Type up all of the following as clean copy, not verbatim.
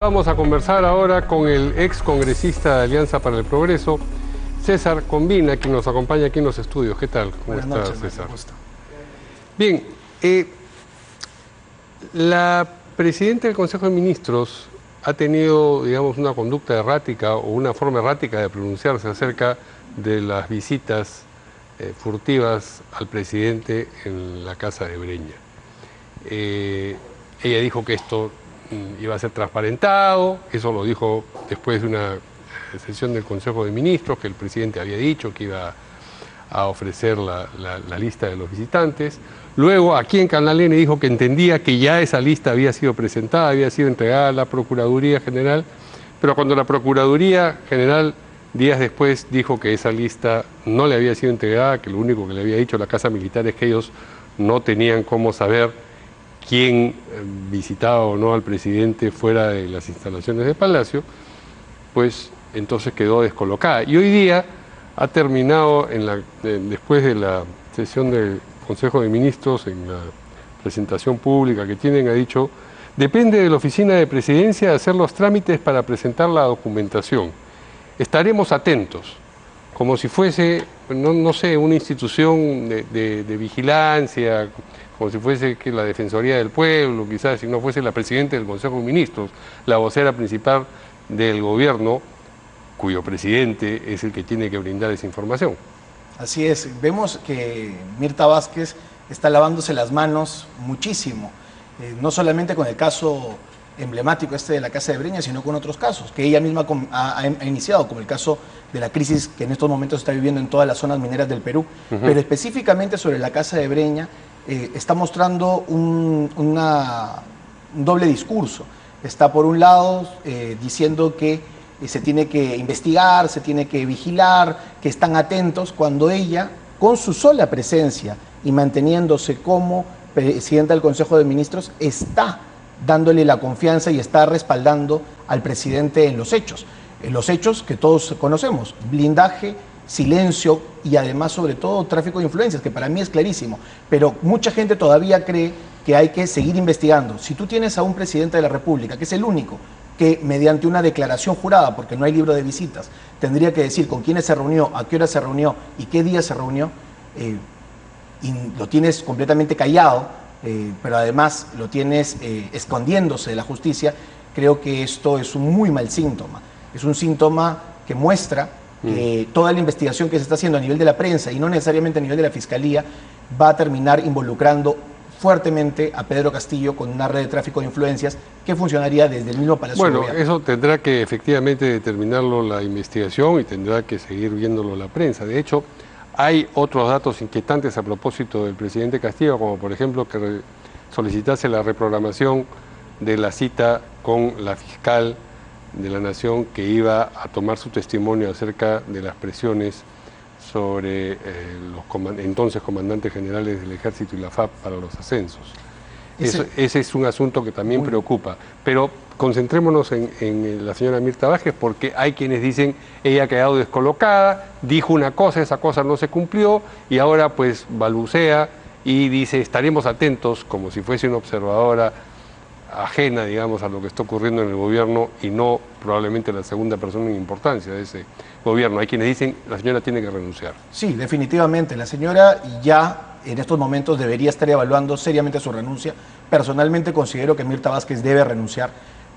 Vamos a conversar ahora con el ex congresista de Alianza para el Progreso, César Combina, quien nos acompaña aquí en los estudios. ¿Qué tal? ¿Cómo Buenas estás, noches, César? gusto. Bien, la presidenta del Consejo de Ministros ha tenido, digamos, una conducta errática o una forma errática de pronunciarse acerca de las visitas furtivas al presidente en la casa de Breña. Ella dijo que esto iba a ser transparentado, eso lo dijo después de una sesión del Consejo de Ministros, que el presidente había dicho que iba a ofrecer la lista de los visitantes. Luego, aquí en Canal N dijo que entendía que ya esa lista había sido presentada, había sido entregada a la Procuraduría General, pero cuando la Procuraduría General días después dijo que esa lista no le había sido entregada, que lo único que le había dicho la Casa Militar es que ellos no tenían cómo saber quién visitaba o no al presidente fuera de las instalaciones del Palacio, pues entonces quedó descolocada. Y hoy día ha terminado, después de la sesión del Consejo de Ministros, en la presentación pública que tienen, ha dicho: depende de la Oficina de Presidencia hacer los trámites para presentar la documentación. Estaremos atentos, como si fuese, no sé, una institución de vigilancia, como si fuese que la Defensoría del Pueblo, quizás, si no fuese la presidenta del Consejo de Ministros, la vocera principal del gobierno, cuyo presidente es el que tiene que brindar esa información. Así es, vemos que Mirta Vázquez está lavándose las manos muchísimo, no solamente con el caso emblemático de la Casa de Breña, sino con otros casos que ella misma ha iniciado, como el caso de la crisis que en estos momentos está viviendo en todas las zonas mineras del Perú. Pero específicamente sobre la Casa de Breña, está mostrando un doble discurso. Está por un lado diciendo que se tiene que investigar, se tiene que vigilar, que están atentos, cuando ella, con su sola presencia y manteniéndose como presidenta del Consejo de Ministros, está dándole la confianza y está respaldando al presidente en los hechos que todos conocemos: blindaje, silencio y además, sobre todo, tráfico de influencias, que para mí es clarísimo, pero mucha gente todavía cree que hay que seguir investigando. Si tú tienes a un presidente de la República, que es el único que mediante una declaración jurada, porque no hay libro de visitas, tendría que decir con quiénes se reunió, a qué hora se reunió y qué día se reunió, y lo tienes completamente callado, pero además lo tienes escondiéndose de la justicia, creo que esto es un muy mal síntoma. Es un síntoma que muestra que toda la investigación que se está haciendo a nivel de la prensa y no necesariamente a nivel de la Fiscalía va a terminar involucrando fuertemente a Pedro Castillo con una red de tráfico de influencias que funcionaría desde el mismo Palacio de Gobierno. Eso tendrá que efectivamente determinarlo la investigación y tendrá que seguir viéndolo la prensa. De hecho, hay otros datos inquietantes a propósito del presidente Castillo, como por ejemplo que solicitase la reprogramación de la cita con la fiscal de la Nación que iba a tomar su testimonio acerca de las presiones sobre los entonces comandantes generales del Ejército y la FAP para los ascensos. Ese es un asunto que también preocupa, pero concentrémonos en la señora Mirta Vázquez, porque hay quienes dicen ella ha quedado descolocada, dijo una cosa, esa cosa no se cumplió y ahora pues balbucea y dice estaremos atentos, como si fuese una observadora ajena, digamos, a lo que está ocurriendo en el gobierno y no probablemente la segunda persona en importancia de ese gobierno. Hay quienes dicen la señora tiene que renunciar. Sí, definitivamente. La señora ya en estos momentos debería estar evaluando seriamente su renuncia. Personalmente considero que Mirta Vázquez debe renunciar,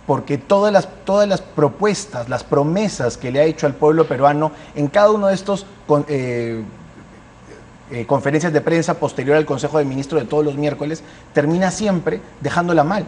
porque todas las propuestas, las promesas que le ha hecho al pueblo peruano en cada uno de estos conferencias de prensa posterior al Consejo de Ministros de todos los miércoles, termina siempre dejándola mal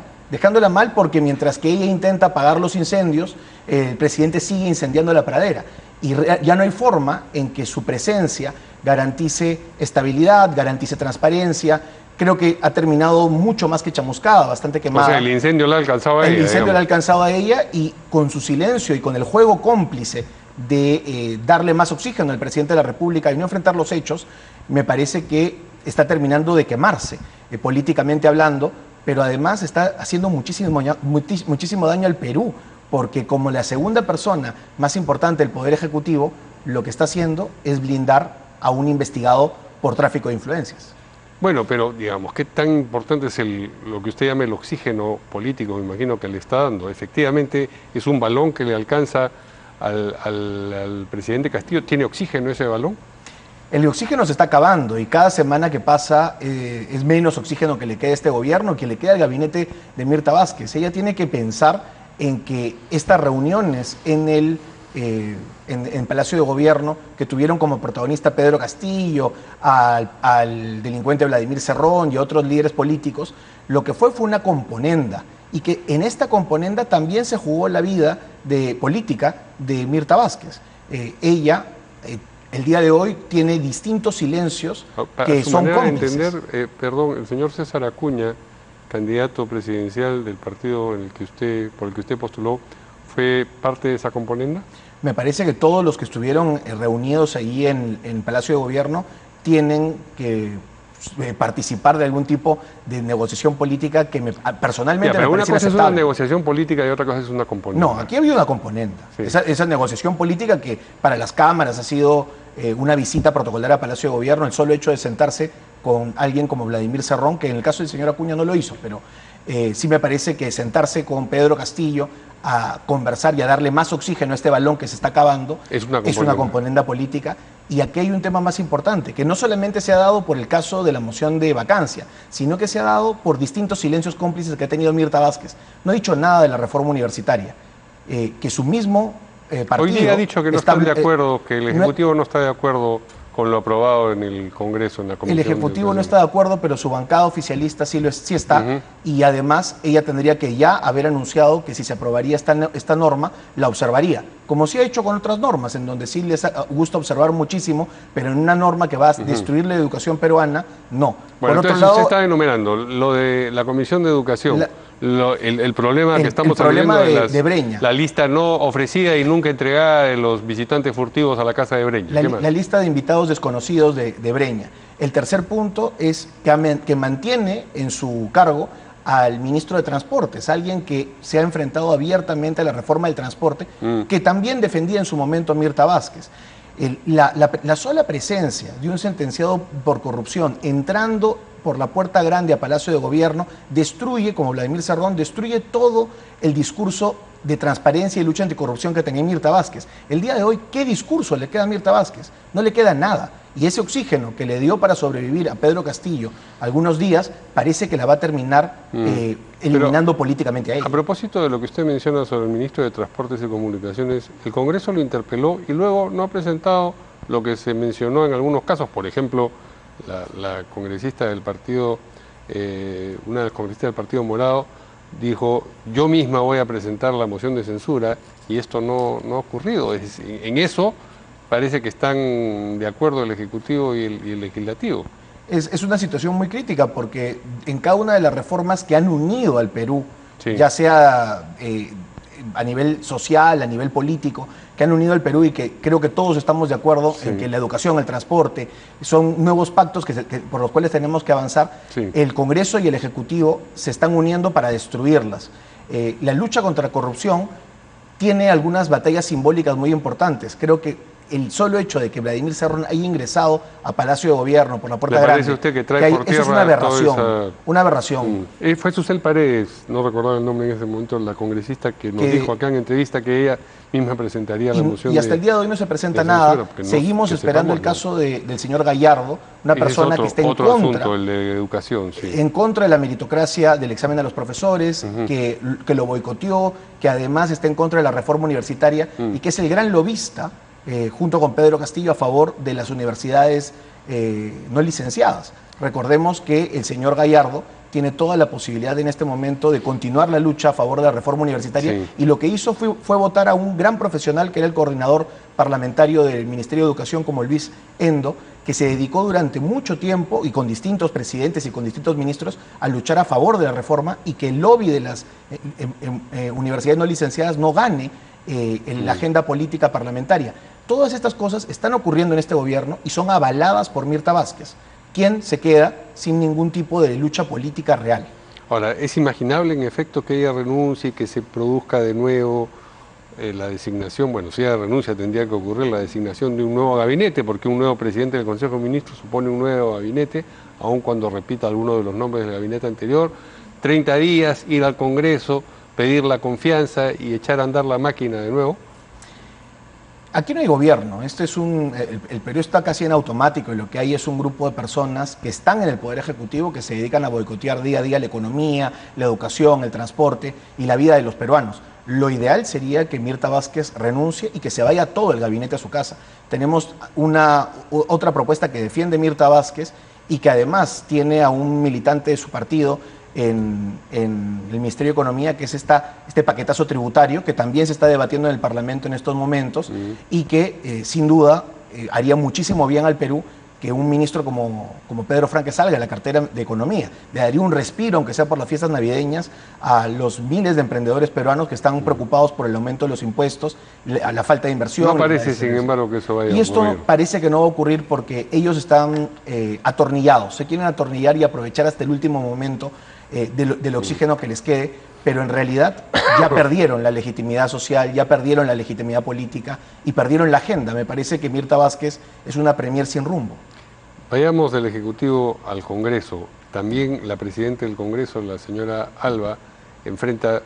porque mientras que ella intenta apagar los incendios, el presidente sigue incendiando la pradera y ya no hay forma en que su presencia garantice estabilidad, garantice transparencia. Creo que ha terminado mucho más que chamuscada, bastante quemada. O sea, el incendio la ha alcanzado a ella. El incendio la ha alcanzado a ella, y con su silencio y con el juego cómplice de darle más oxígeno al presidente de la República y no enfrentar los hechos, me parece que está terminando de quemarse, políticamente hablando, pero además está haciendo muchísimo daño al Perú, porque como la segunda persona más importante del Poder Ejecutivo, lo que está haciendo es blindar a un investigado por tráfico de influencias. Bueno, pero digamos, ¿qué tan importante es lo que usted llama el oxígeno político? Me imagino que le está dando. Efectivamente, es un balón que le alcanza al presidente Castillo. ¿Tiene oxígeno ese balón? El oxígeno se está acabando y cada semana que pasa es menos oxígeno que le queda a este gobierno, que le queda al gabinete de Mirta Vázquez. Ella tiene que pensar en que estas reuniones en Palacio de Gobierno, que tuvieron como protagonista Pedro Castillo, al delincuente Vladimir Cerrón y a otros líderes políticos, lo que fue una componenda, y que en esta componenda también se jugó la vida política de Mirta Vázquez. Ella, el día de hoy, tiene distintos silencios que son cómplices. Perdón, el señor César Acuña, candidato presidencial del partido por el que usted postuló, ¿fue parte de esa componenda? Me parece que todos los que estuvieron reunidos allí en Palacio de Gobierno tienen que participar de algún tipo de negociación política que personalmente me parece inaceptable. Una cosa es una negociación política y otra cosa es una componenda. No, aquí ha habido una componenda. Sí. Esa negociación política que para las cámaras ha sido una visita protocolaria a Palacio de Gobierno, el solo hecho de sentarse con alguien como Vladimir Cerrón, que en el caso del señor Acuña no lo hizo, pero sí me parece que sentarse con Pedro Castillo a conversar y a darle más oxígeno a este balón que se está acabando es una componenda política. Y aquí hay un tema más importante, que no solamente se ha dado por el caso de la moción de vacancia, sino que se ha dado por distintos silencios cómplices que ha tenido Mirta Vázquez. No ha dicho nada de la reforma universitaria, que su mismo partido... Hoy día ha dicho que no está de acuerdo, que el Ejecutivo no está de acuerdo con lo aprobado en el Congreso, en la Comisión. El Ejecutivo no está de acuerdo, pero su bancada oficialista sí está, y además ella tendría que ya haber anunciado que si se aprobaría esta norma, la observaría, como sí ha hecho con otras normas, en donde sí les gusta observar muchísimo, pero en una norma que va a destruir la educación peruana, no. Bueno, por otro lado, usted está enumerando lo de la Comisión de Educación. El problema que estamos hablando de Breña. La lista no ofrecida y nunca entregada de los visitantes furtivos a la casa de Breña. La lista de invitados desconocidos de Breña. El tercer punto es que mantiene en su cargo al ministro de Transportes, alguien que se ha enfrentado abiertamente a la reforma del transporte, que también defendía en su momento a Mirta Vázquez. La sola presencia de un sentenciado por corrupción entrando por la puerta grande a Palacio de Gobierno destruye, como Vladimir Cerrón, destruye todo el discurso de transparencia y lucha anticorrupción que tenía Mirta Vázquez. El día de hoy, ¿qué discurso le queda a Mirta Vázquez? No le queda nada. Y ese oxígeno que le dio para sobrevivir a Pedro Castillo algunos días, parece que la va a terminar eliminando políticamente a ella. A propósito de lo que usted menciona sobre el ministro de Transportes y Comunicaciones, el Congreso lo interpeló y luego no ha presentado lo que se mencionó en algunos casos. Por ejemplo, la congresista del partido, una de las congresistas del Partido Morado, dijo: yo misma voy a presentar la moción de censura, y esto no ha ocurrido. En eso parece que están de acuerdo el Ejecutivo y el Legislativo. Es una situación muy crítica, porque en cada una de las reformas que han unido al Perú, ya sea a nivel social, a nivel político, que han unido al Perú y que creo que todos estamos de acuerdo en que la educación, el transporte, son nuevos pactos por los cuales tenemos que avanzar. El Congreso y el Ejecutivo se están uniendo para destruirlas. La lucha contra la corrupción tiene algunas batallas simbólicas muy importantes. Creo que el solo hecho de que Vladimir Cerrón haya ingresado a Palacio de Gobierno por la puerta grande, ¿le parece usted que trae por tierra eso es una aberración, Fue Susel Paredes, no recordaba el nombre en ese momento, la congresista que nos dijo acá en entrevista que ella misma presentaría la moción. Y hasta el día de hoy no se presenta nada. Seguimos esperando el caso del señor Gallardo, una persona que está en contra, asunto, el de educación, en contra de la meritocracia del examen a los profesores, que lo boicoteó, que además está en contra de la reforma universitaria y que es el gran lobista, junto con Pedro Castillo, a favor de las universidades no licenciadas. Recordemos que el señor Gallardo tiene toda la posibilidad en este momento de continuar la lucha a favor de la reforma universitaria, y lo que hizo fue votar a un gran profesional que era el coordinador parlamentario del Ministerio de Educación, como Luis Endo, que se dedicó durante mucho tiempo y con distintos presidentes y con distintos ministros a luchar a favor de la reforma, y que el lobby de las universidades no licenciadas no gane en la agenda política parlamentaria. Todas estas cosas están ocurriendo en este gobierno y son avaladas por Mirta Vázquez, quien se queda sin ningún tipo de lucha política real. Ahora, ¿es imaginable en efecto que ella renuncie y que se produzca de nuevo la designación? Bueno, si ella renuncia tendría que ocurrir la designación de un nuevo gabinete, porque un nuevo presidente del Consejo de Ministros supone un nuevo gabinete, aun cuando repita alguno de los nombres del gabinete anterior, 30 días, ir al Congreso, pedir la confianza y echar a andar la máquina de nuevo? Aquí no hay gobierno, el Perú está casi en automático y lo que hay es un grupo de personas que están en el Poder Ejecutivo que se dedican a boicotear día a día la economía, la educación, el transporte y la vida de los peruanos. Lo ideal sería que Mirta Vázquez renuncie y que se vaya todo el gabinete a su casa. Tenemos otra propuesta que defiende Mirta Vázquez y que además tiene a un militante de su partido en el Ministerio de Economía, que es este paquetazo tributario que también se está debatiendo en el Parlamento en estos momentos y que sin duda haría muchísimo bien al Perú que un ministro como Pedro Franque salga de la cartera de Economía. Le daría un respiro, aunque sea por las fiestas navideñas, a los miles de emprendedores peruanos que están preocupados por el aumento de los impuestos, a la falta de inversión. No parece, sin embargo, que eso vaya a ocurrir. Y esto parece que no va a ocurrir porque ellos están atornillados, se quieren atornillar y aprovechar hasta el último momento del oxígeno que les quede, pero en realidad ya perdieron la legitimidad social, ya perdieron la legitimidad política y perdieron la agenda. Me parece que Mirta Vázquez es una premier sin rumbo. Vayamos del Ejecutivo al Congreso. También la presidenta del Congreso, la señora Alba, enfrenta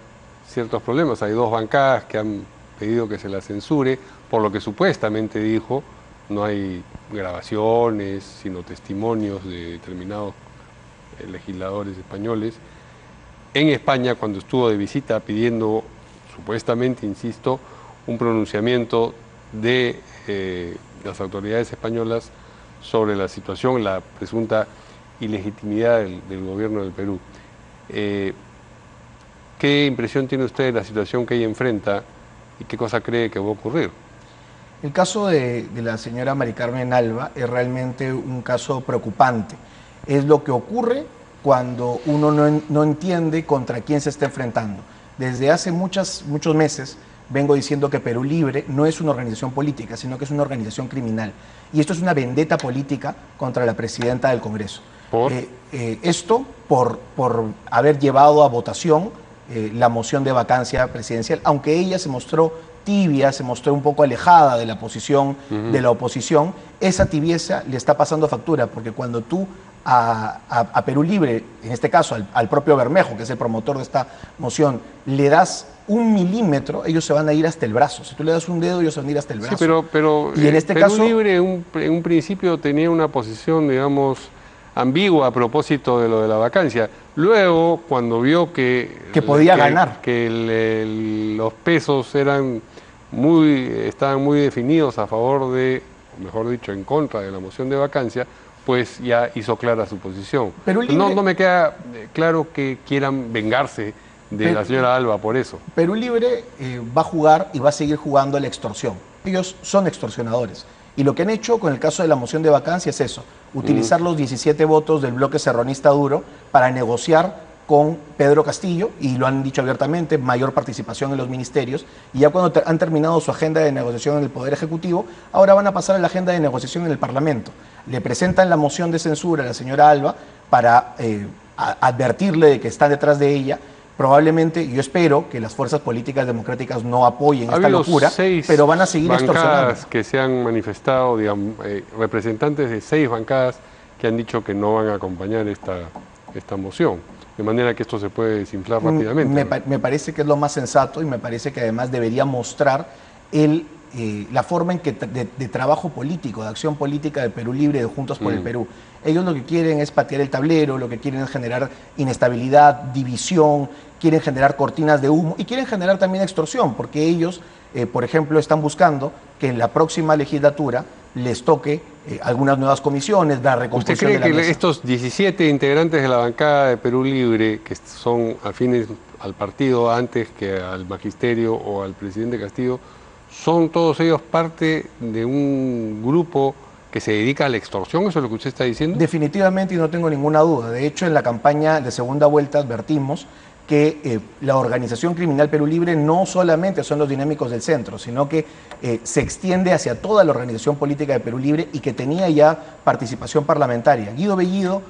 ciertos problemas. Hay dos bancadas que han pedido que se la censure, por lo que supuestamente dijo, no hay grabaciones, sino testimonios de determinados legisladores españoles. En España, cuando estuvo de visita pidiendo, supuestamente, insisto, un pronunciamiento de las autoridades españolas sobre la situación, la presunta ilegitimidad del gobierno del Perú. ¿Qué impresión tiene usted de la situación que ella enfrenta y qué cosa cree que va a ocurrir? El caso de la señora Mari Carmen Alba es realmente un caso preocupante. Es lo que ocurre cuando uno no entiende contra quién se está enfrentando. Desde hace muchos meses vengo diciendo que Perú Libre no es una organización política, sino que es una organización criminal. Y esto es una vendetta política contra la presidenta del Congreso. ¿Por? Esto por haber llevado a votación la moción de vacancia presidencial, aunque ella se mostró tibia, se mostró un poco alejada de la posición de la oposición, esa tibieza le está pasando factura, porque cuando tú a Perú Libre, en este caso al propio Bermejo, que es el promotor de esta moción, le das 1 milímetro, ellos se van a ir hasta el brazo. Si tú le das un dedo, ellos se van a ir hasta el brazo. Sí, pero y en este Perú caso, Libre en un principio tenía una posición, digamos, ambigua a propósito de lo de la vacancia. Luego, cuando vio que podía ganar, que los pesos estaban muy definidos a favor de, o mejor dicho, en contra de la moción de vacancia, pues ya hizo clara su posición. No me queda claro que quieran vengarse de la señora Alba por eso. Perú Libre va a jugar y va a seguir jugando a la extorsión. Ellos son extorsionadores. Y lo que han hecho con el caso de la moción de vacancia es eso, utilizar los 17 votos del bloque serronista duro para negociar con Pedro Castillo, y lo han dicho abiertamente, mayor participación en los ministerios, y ya cuando han terminado su agenda de negociación en el Poder Ejecutivo, ahora van a pasar a la agenda de negociación en el Parlamento. Le presentan la moción de censura a la señora Alba para advertirle de que está detrás de ella. Probablemente, yo espero que las fuerzas políticas democráticas no apoyen esta locura, pero van a seguir extorsionando. Que se han manifestado, digamos, representantes de 6 bancadas que han dicho que no van a acompañar esta moción. De manera que esto se puede desinflar rápidamente. Me parece que es lo más sensato y me parece que además debería mostrar la forma en que de trabajo político, de acción política de Perú Libre, de Juntos por el Perú. Ellos lo que quieren es patear el tablero, lo que quieren es generar inestabilidad, división, quieren generar cortinas de humo y quieren generar también extorsión, porque ellos, por ejemplo, están buscando que en la próxima legislatura les toque algunas nuevas comisiones, la recomposición de la mesa. ¿Usted cree que estos 17 integrantes de la bancada de Perú Libre, que son afines al partido antes que al magisterio o al presidente Castillo, son todos ellos parte de un grupo que se dedica a la extorsión? ¿Eso es lo que usted está diciendo? Definitivamente, y no tengo ninguna duda. De hecho, en la campaña de segunda vuelta advertimos que la organización criminal Perú Libre no solamente son los dinámicos del centro, sino que se extiende hacia toda la organización política de Perú Libre y que tenía ya participación parlamentaria. Guido Bellido,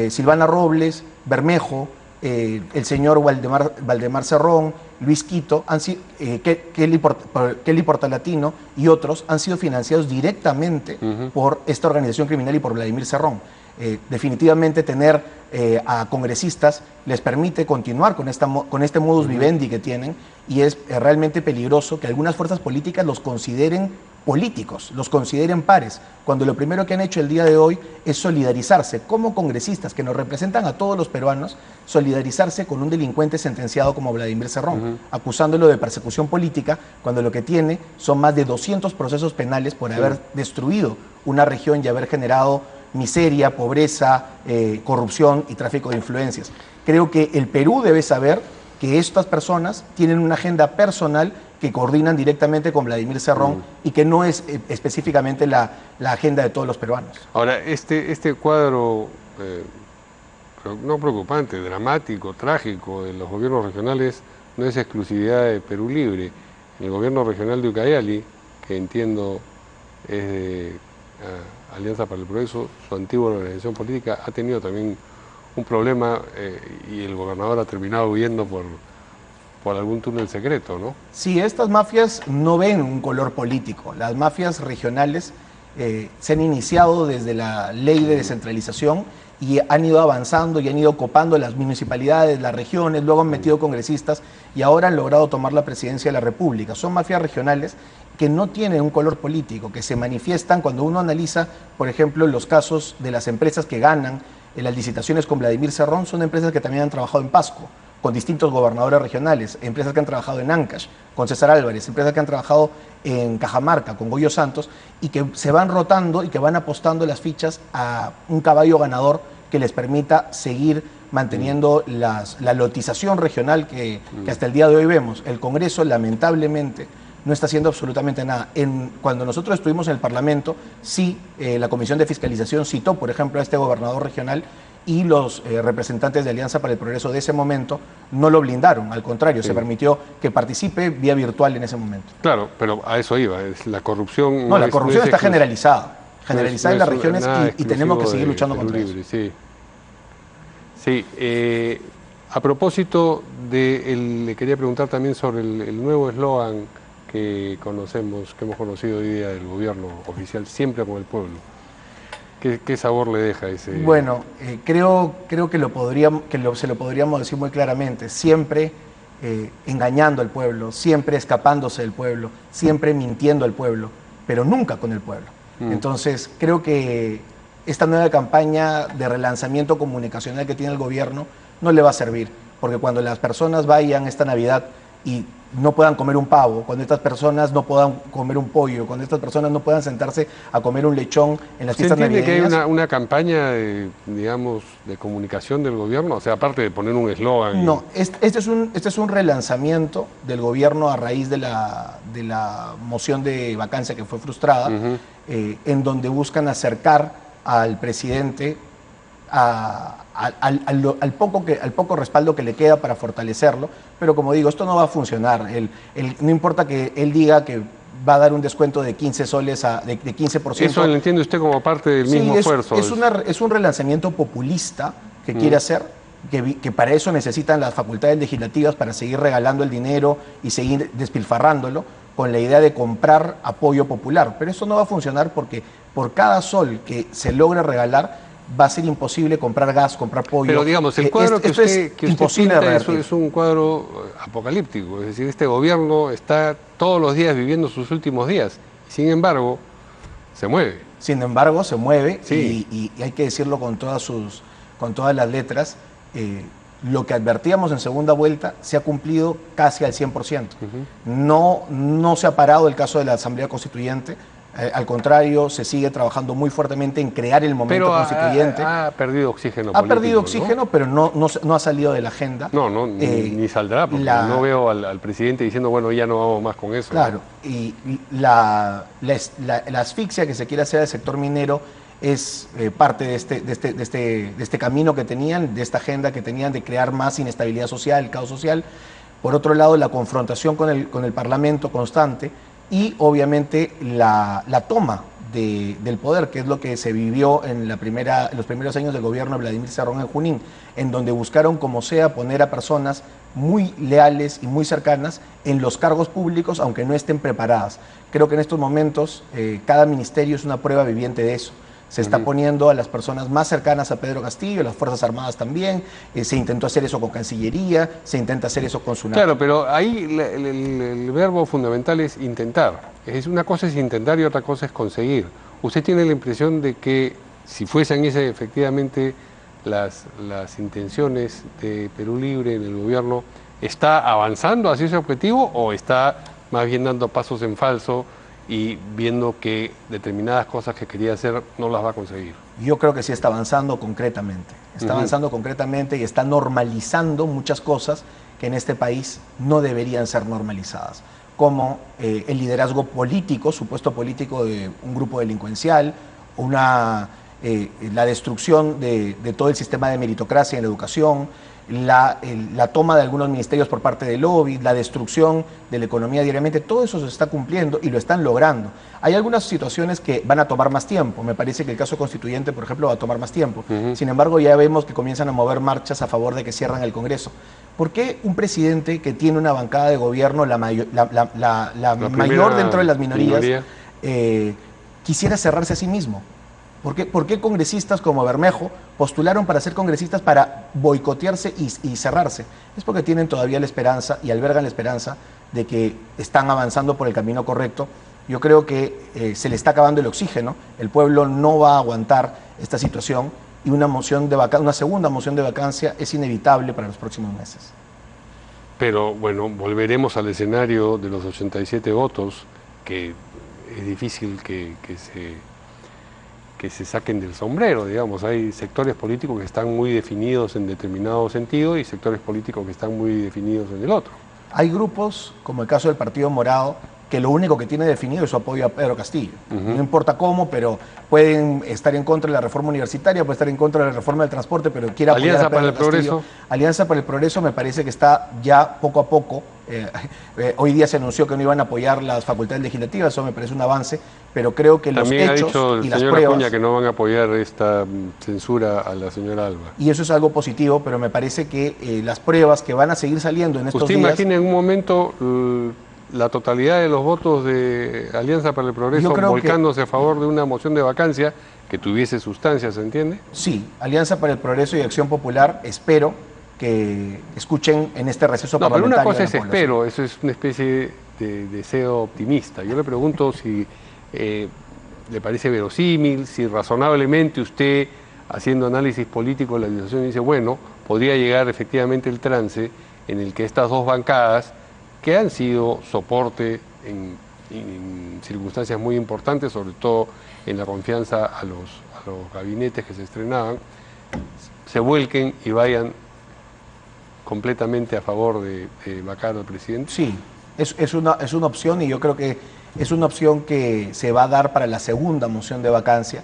Silvana Robles, Bermejo, el señor Valdemar Cerrón, Luis Quito, Kelly Portalatino y otros han sido financiados directamente por esta organización criminal y por Vladimir Cerrón. Definitivamente tener a congresistas les permite continuar con este modus vivendi que tienen, y es realmente peligroso que algunas fuerzas políticas los consideren políticos, los consideren pares, cuando lo primero que han hecho el día de hoy es solidarizarse como congresistas que nos representan a todos los peruanos, solidarizarse con un delincuente sentenciado como Vladimir Cerrón, acusándolo de persecución política, cuando lo que tiene son más de 200 procesos penales por haber destruido una región y haber generado miseria, pobreza, corrupción y tráfico de influencias. Creo que el Perú debe saber que estas personas tienen una agenda personal que coordinan directamente con Vladimir Cerrón y que no es específicamente la agenda de todos los peruanos. Ahora, este cuadro, no preocupante, dramático, trágico de los gobiernos regionales no es exclusividad de Perú Libre. El gobierno regional de Ucayali, que entiendo es de Alianza para el Progreso, su antigua organización política, ha tenido también un problema y el gobernador ha terminado huyendo por algún túnel secreto, ¿no? Sí, estas mafias no ven un color político. Las mafias regionales se han iniciado desde la ley de descentralización y han ido avanzando y han ido copando las municipalidades, las regiones, luego han metido congresistas y ahora han logrado tomar la presidencia de la República. Son mafias regionales que no tienen un color político, que se manifiestan cuando uno analiza, por ejemplo, los casos de las empresas que ganan en las licitaciones con Vladimir Cerrón. Son empresas que también han trabajado en Pasco, con distintos gobernadores regionales, empresas que han trabajado en Ancash, con César Álvarez, empresas que han trabajado en Cajamarca, con Goyo Santos, y que se van rotando y que van apostando las fichas a un caballo ganador que les permita seguir manteniendo la lotización regional que hasta el día de hoy vemos. El Congreso, lamentablemente, no está haciendo absolutamente nada. Cuando nosotros estuvimos en el Parlamento, sí, la Comisión de Fiscalización citó, por ejemplo, a este gobernador regional, y los representantes de Alianza para el Progreso de ese momento no lo blindaron, al contrario, se permitió que participe vía virtual en ese momento. Claro, pero a eso iba, la corrupción... No, la corrupción está generalizada en las regiones y tenemos que seguir luchando contra eso. Sí, sí. A propósito, le quería preguntar también sobre el nuevo eslogan que conocemos, que hemos conocido hoy día del gobierno oficial, siempre con el pueblo. ¿Qué sabor le deja ese? Bueno, creo que se lo podríamos decir muy claramente. Siempre engañando al pueblo, siempre escapándose del pueblo, siempre mintiendo al pueblo, pero nunca con el pueblo. Entonces, creo que esta nueva campaña de relanzamiento comunicacional que tiene el gobierno no le va a servir, porque cuando las personas vayan esta Navidad y no puedan comer un pavo, cuando estas personas no puedan comer un pollo, cuando estas personas no puedan sentarse a comer un lechón en las fiestas navideñas. ¿Se entiende que hay una campaña de comunicación del gobierno? O sea, aparte de poner un eslogan... No, este es un relanzamiento del gobierno a raíz de la moción de vacancia que fue frustrada, en donde buscan acercar al presidente al poco respaldo que le queda para fortalecerlo, pero como digo, esto no va a funcionar. No importa que él diga que va a dar un descuento de 15 soles, de 15%. Eso lo entiende usted como parte del mismo esfuerzo. Es un relanzamiento populista que quiere hacer, que para eso necesitan las facultades legislativas para seguir regalando el dinero y seguir despilfarrándolo, con la idea de comprar apoyo popular. Pero eso no va a funcionar porque por cada sol que se logra regalar, va a ser imposible comprar gas, comprar pollo. Pero digamos, el cuadro que usted imposible pinta es un cuadro apocalíptico. Es decir, este gobierno está todos los días viviendo sus últimos días. Sin embargo, se mueve. Sin embargo, se mueve, sí. y hay que decirlo con todas las letras. Lo que advertíamos en segunda vuelta se ha cumplido casi al 100%. No se ha parado el caso de la Asamblea Constituyente. Al contrario, se sigue trabajando muy fuertemente en crear el momento constituyente. Ha perdido oxígeno político. Ha perdido oxígeno, ¿no? Pero no ha salido de la agenda. Ni saldrá, porque no veo al presidente diciendo, bueno, ya no vamos más con eso. Claro, ¿no? Y la asfixia que se quiere hacer al sector minero es parte de este camino que tenían, de esta agenda que tenían de crear más inestabilidad social, caos social. Por otro lado, la confrontación con el Parlamento constante, y obviamente la toma del poder, que es lo que se vivió en los primeros años del gobierno de Vladimir Cerrón en Junín, en donde buscaron como sea poner a personas muy leales y muy cercanas en los cargos públicos, aunque no estén preparadas. Creo que en estos momentos cada ministerio es una prueba viviente de eso. Se está poniendo a las personas más cercanas a Pedro Castillo, las Fuerzas Armadas también, se intentó hacer eso con Cancillería, se intenta hacer eso con SUNAT. Claro, pero ahí el verbo fundamental es intentar. Una cosa es intentar y otra cosa es conseguir. ¿Usted tiene la impresión de que si fuesen esas efectivamente las intenciones de Perú Libre en el gobierno, está avanzando hacia ese objetivo o está más bien dando pasos en falso y viendo que determinadas cosas que quería hacer no las va a conseguir? Yo creo que sí está avanzando concretamente. Está avanzando concretamente y está normalizando muchas cosas que en este país no deberían ser normalizadas, como el liderazgo político, supuesto político de un grupo delincuencial, la destrucción de todo el sistema de meritocracia en la educación, la toma de algunos ministerios por parte del lobby, la destrucción de la economía diariamente. Todo eso se está cumpliendo y lo están logrando. Hay algunas situaciones que van a tomar más tiempo. Me parece que el caso constituyente, por ejemplo, va a tomar más tiempo. Sin embargo, ya vemos que comienzan a mover marchas a favor de que cierran el Congreso. ¿Por qué un presidente que tiene una bancada de gobierno, la mayor dentro de las minorías, quisiera cerrarse a sí mismo? ¿Por qué congresistas como Bermejo postularon para ser congresistas para boicotearse y cerrarse? Es porque tienen todavía la esperanza y albergan la esperanza de que están avanzando por el camino correcto. Yo creo que se le está acabando el oxígeno, el pueblo no va a aguantar esta situación y una segunda moción de vacancia es inevitable para los próximos meses. Pero bueno, volveremos al escenario de los 87 votos, que es difícil que se saquen del sombrero, digamos. Hay sectores políticos que están muy definidos en determinado sentido y sectores políticos que están muy definidos en el otro. Hay grupos, como el caso del Partido Morado, que lo único que tiene definido es su apoyo a Pedro Castillo. No importa cómo, pero pueden estar en contra de la reforma universitaria, pueden estar en contra de la reforma del transporte, pero quiere apoyar Alianza a Pedro para el Castillo. Progreso. Alianza para el Progreso me parece que está ya poco a poco. Hoy día se anunció que no iban a apoyar las facultades legislativas, eso me parece un avance, pero creo que también los hechos ha dicho y el las señor pruebas... Acuña que no van a apoyar esta censura a la señora Alba. Y eso es algo positivo, pero me parece que las pruebas que van a seguir saliendo en estos ¿Usted días... imagina en un momento la totalidad de los votos de Alianza para el Progreso volcándose a favor de una moción de vacancia que tuviese sustancia, ¿se entiende? Sí, Alianza para el Progreso y Acción Popular, espero que escuchen en este receso parlamentario. Pero una cosa es espero, eso es una especie de deseo optimista. Yo le pregunto si le parece verosímil, si razonablemente usted, haciendo análisis político de la situación, dice, bueno, podría llegar efectivamente el trance en el que estas dos bancadas, que han sido soporte en circunstancias muy importantes, sobre todo en la confianza a los gabinetes que se estrenaban, se vuelquen y vayan completamente a favor de vacar al presidente? Sí, es una opción y yo creo que es una opción que se va a dar para la segunda moción de vacancia,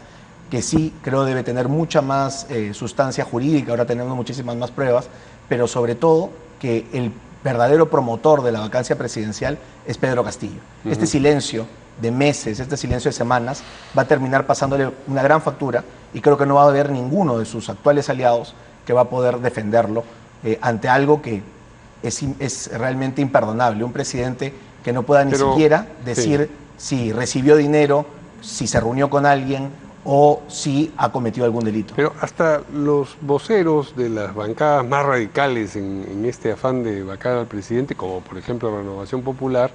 que sí creo debe tener mucha más sustancia jurídica, ahora tenemos muchísimas más pruebas, pero sobre todo que el verdadero promotor de la vacancia presidencial es Pedro Castillo. Este silencio de meses, este silencio de semanas, va a terminar pasándole una gran factura y creo que no va a haber ninguno de sus actuales aliados que va a poder defenderlo ante algo que es realmente imperdonable. Un presidente que no pueda ni siquiera decir si recibió dinero, si se reunió con alguien o si ha cometido algún delito. Pero hasta los voceros de las bancadas más radicales en este afán de vacar al presidente, como por ejemplo Renovación Popular,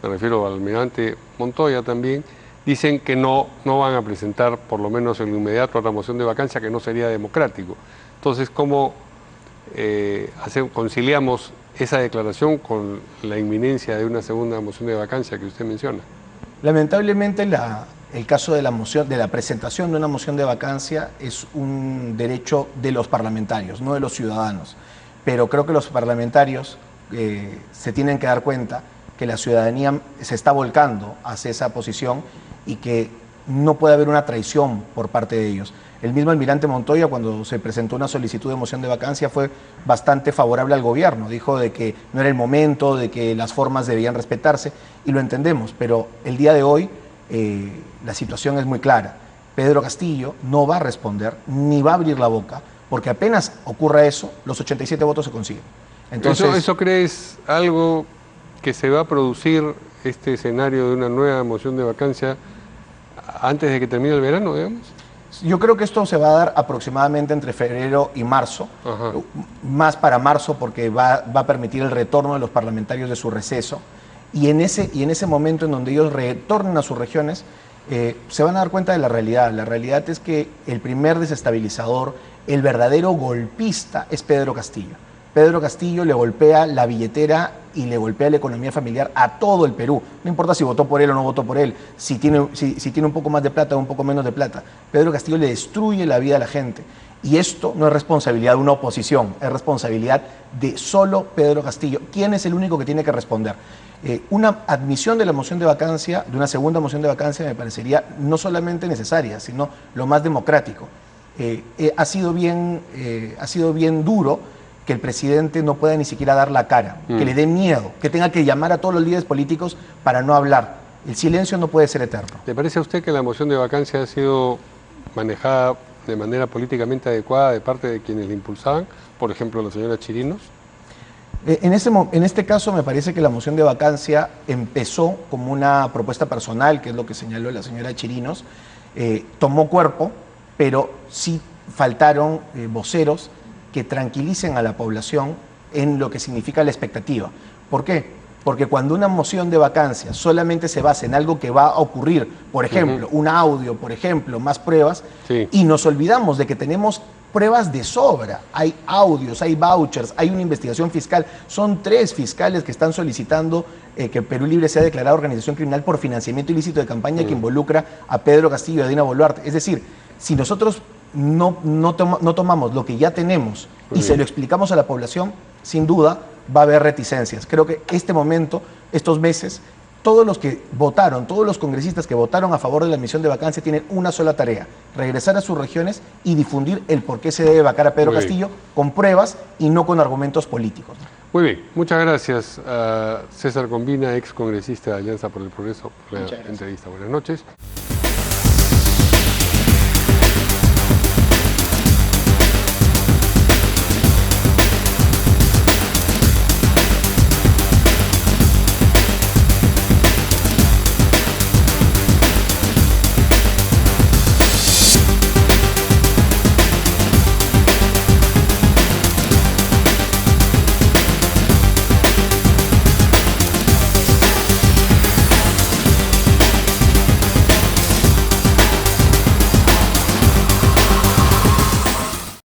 me refiero al almirante Montoya también, dicen que no van a presentar, por lo menos en lo inmediato, otra moción de vacancia, que no sería democrático. Entonces, ¿cómo conciliamos esa declaración con la inminencia de una segunda moción de vacancia que usted menciona? Lamentablemente el caso de la presentación de una moción de vacancia es un derecho de los parlamentarios, no de los ciudadanos. Pero creo que los parlamentarios se tienen que dar cuenta que la ciudadanía se está volcando hacia esa posición y que no puede haber una traición por parte de ellos. El mismo almirante Montoya, cuando se presentó una solicitud de moción de vacancia, fue bastante favorable al gobierno. Dijo de que no era el momento, de que las formas debían respetarse, y lo entendemos. Pero el día de hoy la situación es muy clara. Pedro Castillo no va a responder, ni va a abrir la boca, porque apenas ocurra eso, los 87 votos se consiguen. Entonces, ¿Eso crees algo que se va a producir este escenario de una nueva moción de vacancia antes de que termine el verano, digamos? Yo creo que esto se va a dar aproximadamente entre febrero y marzo, más para marzo porque va a permitir el retorno de los parlamentarios de su receso, y en ese momento en donde ellos retornen a sus regiones, se van a dar cuenta de la realidad. La realidad es que el primer desestabilizador, el verdadero golpista es Pedro Castillo. Pedro Castillo le golpea la billetera y le golpea la economía familiar a todo el Perú. No importa si votó por él o no votó por él, si tiene un poco más de plata o un poco menos de plata. Pedro Castillo le destruye la vida a la gente. Y esto no es responsabilidad de una oposición, es responsabilidad de solo Pedro Castillo. ¿Quién es el único que tiene que responder? Una admisión de la moción de vacancia, de una segunda moción de vacancia, me parecería no solamente necesaria, sino lo más democrático. Ha sido bien duro que el presidente no pueda ni siquiera dar la cara, que le dé miedo, que tenga que llamar a todos los líderes políticos para no hablar. El silencio no puede ser eterno. ¿Le parece a usted que la moción de vacancia ha sido manejada de manera políticamente adecuada de parte de quienes la impulsaban? Por ejemplo, la señora Chirinos. En este caso me parece que la moción de vacancia empezó como una propuesta personal, que es lo que señaló la señora Chirinos, tomó cuerpo, pero sí faltaron voceros que tranquilicen a la población en lo que significa la expectativa. ¿Por qué? Porque cuando una moción de vacancia solamente se basa en algo que va a ocurrir, por ejemplo, un audio, por ejemplo, más pruebas, y nos olvidamos de que tenemos pruebas de sobra, hay audios, hay vouchers, hay una investigación fiscal, son 3 fiscales que están solicitando que Perú Libre sea declarada organización criminal por financiamiento ilícito de campaña que involucra a Pedro Castillo y a Dina Boluarte. Es decir, si nosotros no tomamos lo que ya tenemos y se lo explicamos a la población, sin duda va a haber reticencias. Creo que este momento, estos meses, todos los que votaron, todos los congresistas que votaron a favor de la admisión de vacancia tienen una sola tarea: regresar a sus regiones y difundir el por qué se debe vacar a Pedro Castillo con pruebas y no con argumentos políticos. Muy bien, muchas gracias a César Combina, ex congresista de Alianza por el Progreso, por la entrevista. Buenas noches.